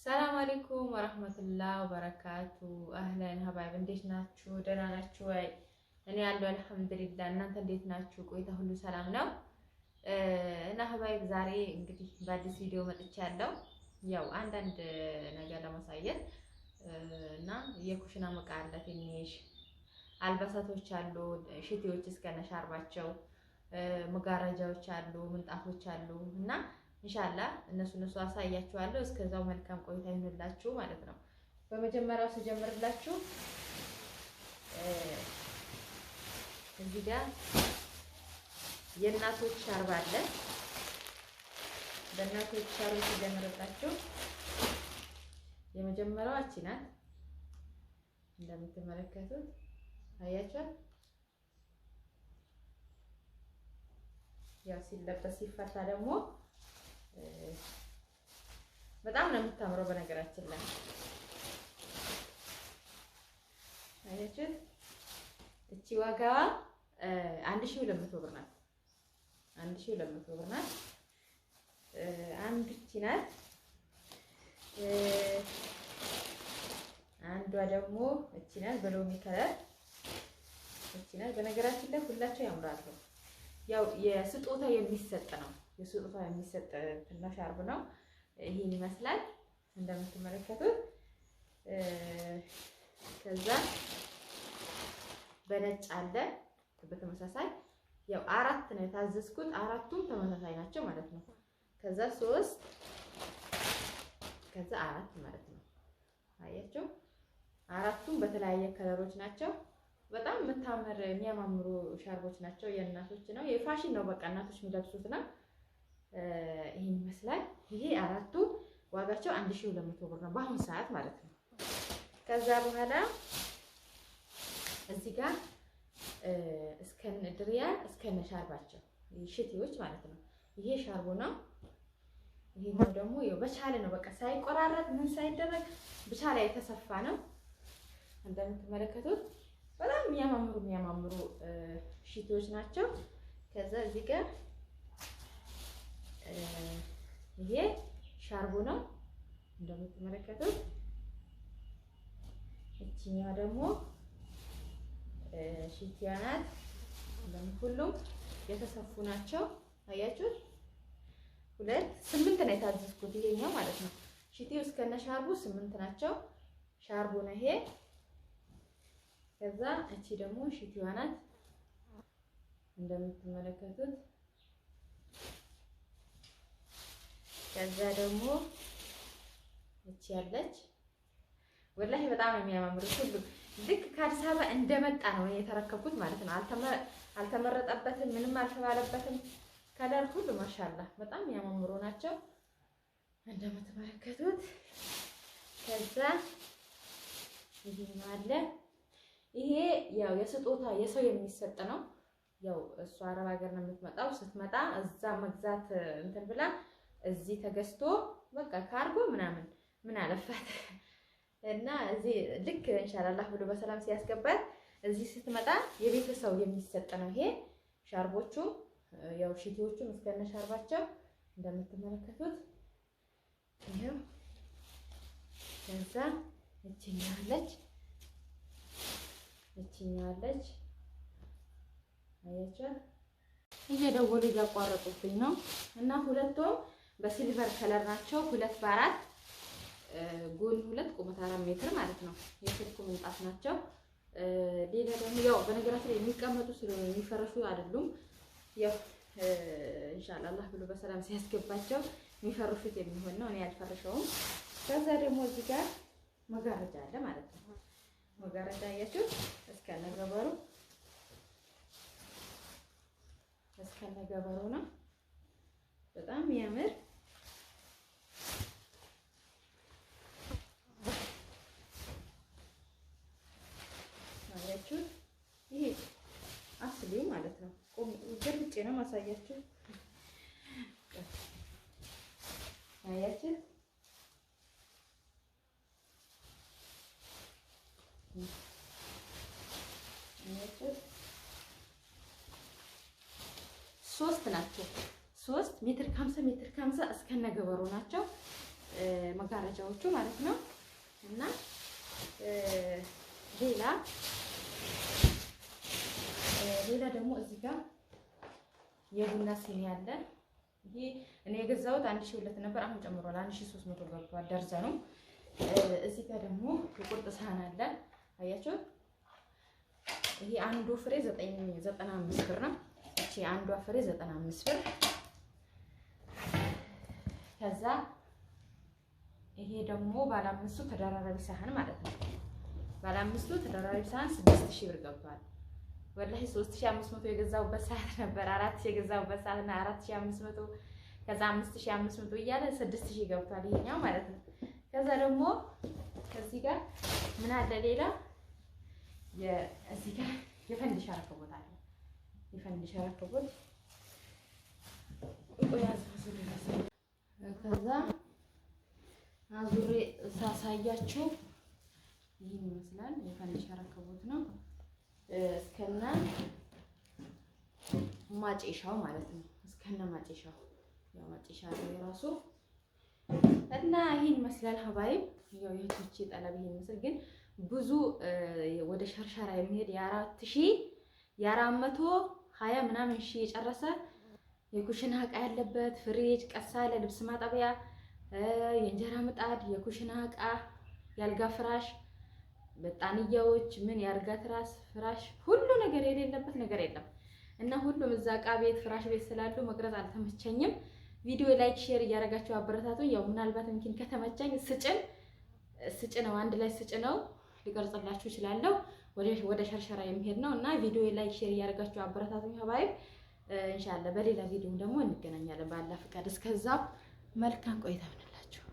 ሰላም አለይኩም ወራህመቱላሂ ወበረካቱ። አህለን ሀባይብ እንዴት ናችሁ? ደህና ናችሁ ወይ? እኔ ያለው አልሐምዱሊላህ። እናንተ እንዴት ናችሁ? ቆይታ ሁሉ ሰላም ነው? እና ሀባይብ ዛሬ እንግዲህ በአዲስ ቪዲዮ መጥቻለሁ። ያው አንዳንድ ነገር ለማሳየት እና የኩሽና ዕቃ አለ፣ ትንሽ አልባሳቶች አሉ፣ ሽቲዎች እስከነ ሻርባቸው፣ መጋረጃዎች አሉ፣ ምንጣፎች አሉ እና ኢንሻአላህ እነሱ አሳያችኋለሁ። እስከዛው መልካም ቆይታ ይሁንላችሁ ማለት ነው። በመጀመሪያው ስጀምርላችሁ እዚህ ጋር የእናቶች ሻርባ አለ። በእናቶች ሻርባ ስጀምርላችሁ የመጀመሪያዋ እቺ ናት። እንደምትመለከቱት አያችኋት። ያው ሲለበስ ሲፈታ ደግሞ በጣም ነው የምታምረው። በነገራችን ላይ አያችሁት፣ እቺ ዋጋዋ 1200 ብር ናት። 1200 ብር ናት። አንድ እቺ ናት። አንዷ ደግሞ እቺ ናት በሎሚ ከለር እቺ ናት። በነገራችን ላይ ሁላቸው ያምራሉ። ያው የስጦታ የሚሰጥ ነው። የስጦታ የሚሰጥ ትንሽ ሻርብ ነው። ይሄን ይመስላል እንደምትመለከቱት። ከዛ በነጭ አለ በተመሳሳይ። ያው አራት ነው የታዘዝኩት፣ አራቱም ተመሳሳይ ናቸው ማለት ነው። ከዛ 3 ከዛ 4 ማለት ነው። አያችሁ፣ አራቱም በተለያየ ከለሮች ናቸው። በጣም የምታምር የሚያማምሩ ሻርቦች ናቸው። የእናቶች ነው፣ የፋሽን ነው። በቃ እናቶች የሚለብሱት ነው። ይሄን ይመስላል። ይሄ አራቱ ዋጋቸው 1200 ብር ነው በአሁኑ ሰዓት ማለት ነው። ከዛ በኋላ እዚህ ጋር እስከነ ድሪያ እስከነ ሻርባቸው ሽቲዎች ማለት ነው። ይሄ ሻርቡ ነው። ይሄኛው ደግሞ ያው በቻለ ነው። በቃ ሳይቆራረጥ ምን ሳይደረግ ብቻ ላይ የተሰፋ ነው። እንደምትመለከቱት በጣም የሚያማምሩ ሽቲዎች ናቸው። ከዛ እዚህ ጋር ይሄ ሻርቡ ነው እንደምትመለከቱት። እቺኛዋ ደግሞ ሽቲያ ናት። ሁሉም የተሰፉ ናቸው። አያችሁት፣ 8 ነው የታዘዝኩት። ይሄኛው ማለት ነው ሽቲው እስከነ ሻርቡ 8 ናቸው። ሻርቡ ነው ይሄ። ከዛ እቺ ደግሞ ሽቲዋ ናት እንደምትመለከቱት። ከዛ ደግሞ እቺ ያለች ወላሂ በጣም የሚያማምሩ ሁሉ ልክ ከአዲስ አበባ እንደመጣ ነው የተረከብኩት ማለት ነው። አልተመረጠበትም፣ ምንም አልተባለበትም። ከለር ሁሉ ማሻአላህ በጣም የሚያማምሩ ናቸው እንደምትመለከቱት። ከዛ ይሄ አለ። ይሄ ያው የስጦታ የሰው የሚሰጥ ነው። ያው እሷ አረብ ሀገር ነው የምትመጣው። ስትመጣ እዛ መግዛት እንትን ብላ እዚህ ተገዝቶ በቃ ካርጎ ምናምን ምን አለፋት እና እዚህ ልክ ኢንሻአላህ ብሎ በሰላም ሲያስገባት እዚህ ስትመጣ የቤተሰብ የሚሰጥ ነው ይሄ። ሻርቦቹ ያው ሽቲዎቹም እስከነ ሻርባቸው እንደምትመለከቱት ይሄው። ከዛ እቺኛለች አያችሁ፣ እየደወሉ እያቋረጡብኝ ነው። እና ሁለቱም በሲልቨር ከለር ናቸው። 2 በ4 ጎን 2 ቁመት 4 ሜትር ማለት ነው። የስልኩ ምንጣፍ ናቸው። ሌላ ደግሞ ያው በነገራችን ላይ የሚቀመጡ ስለሆነ የሚፈረሹ አይደሉም። ያው ኢንሻአላህ ብሎ በሰላም ሲያስገባቸው የሚፈርሹት የሚሆን ነው። እኔ አልፈርሸውም። ከዛ ደግሞ እዚህ ጋር መጋረጃ አለ ማለት ነው። መጋረጃ አያችሁ እስከነገበሩ ነው። በጣም ያምር። አያችሁ፣ ይሄ አስሊው ማለት ነው። ገልጬ ነው ማሳያችሁ። አያችሁ፣ ሶስት ናቸው። 3 ሜትር ከ50 ሜትር ከ50 እስከነ ገበሩ ናቸው። መጋረጃዎቹ ማለት ነው። እና ሌላ ደግሞ እዚህ ጋር የቡና ሲኒ አለ። ይሄ እኔ የገዛሁት 1002 ነበር፣ አሁን ጨምሯል 1300 ገብቷል ደርዘኑ። እዚህ ጋር ደግሞ የቁርጥ ሳህን አለ። አያችሁ ይሄ አንዱ ፍሬ 95 ብር ነው። እቺ አንዷ ፍሬ 95 ብር። ከዛ ይሄ ደግሞ ባለ አምስቱ ተደራራቢ ሳህን ማለት ነው። ባለ አምስቱ ተደራራቢ ሳህን 6000 ብር ገብቷል። ወላሂ 3500 የገዛሁበት ሰዓት ነበር። 4000 የገዛሁበት ሰዓት እና 4500 ከዛ 5500 እያለ 6000 ገብቷል ይሄኛው ማለት ነው። ከዛ ደግሞ ከዚህ ጋር ምን አለ ሌላ እዚህ ጋር የፈንዲሻ ረከቦት አለ። የፈንዲሻ ረከቦት ከዛ አዙሬ ሳሳያችሁ ይህን ይመስላል። የፈንዲሻ ረከቦት ነው እስከነ ማጨሻው ማለት ነው። እስከነ ማጨሻው ያው ማጨሻ ነው የራሱ እና ይህን ይመስላል። ሀባይ ያው የቶቼ ጠለብ ይሄን ይመስል ግን ብዙ ወደ ሸርሸራ የሚሄድ የ420 ምናምን ሺህ የጨረሰ የኩሽና እቃ ያለበት ፍሪጅ፣ ቀሳለ፣ ልብስ ማጠቢያ፣ የእንጀራ ምጣድ፣ የኩሽና እቃ፣ ያልጋ ፍራሽ፣ በጣንያዎች፣ ምን ያርጋ ትራስ፣ ፍራሽ ሁሉ ነገር የሌለበት ነገር የለም እና ሁሉም እዛ እቃ ቤት ፍራሽ ቤት ስላሉ መቅረጽ አልተመቸኝም። ቪዲዮ ላይክ ሼር እያደረጋችሁ አበረታቱኝ። ያው ምናልባት እንኪን ከተመቸኝ ስጭነው አንድ ላይ ስጭነው ሊቀርጽላችሁ እችላለሁ። ወደ ሸርሸራ የሚሄድ ነው እና ቪዲዮ ላይክ ሼር እያደረጋችሁ አበረታቱኝ ሀባይ። ኢንሻአላህ በሌላ ቪዲዮ ደግሞ እንገናኛለን ባላ ፍቃድ። እስከዛ መልካም ቆይታ።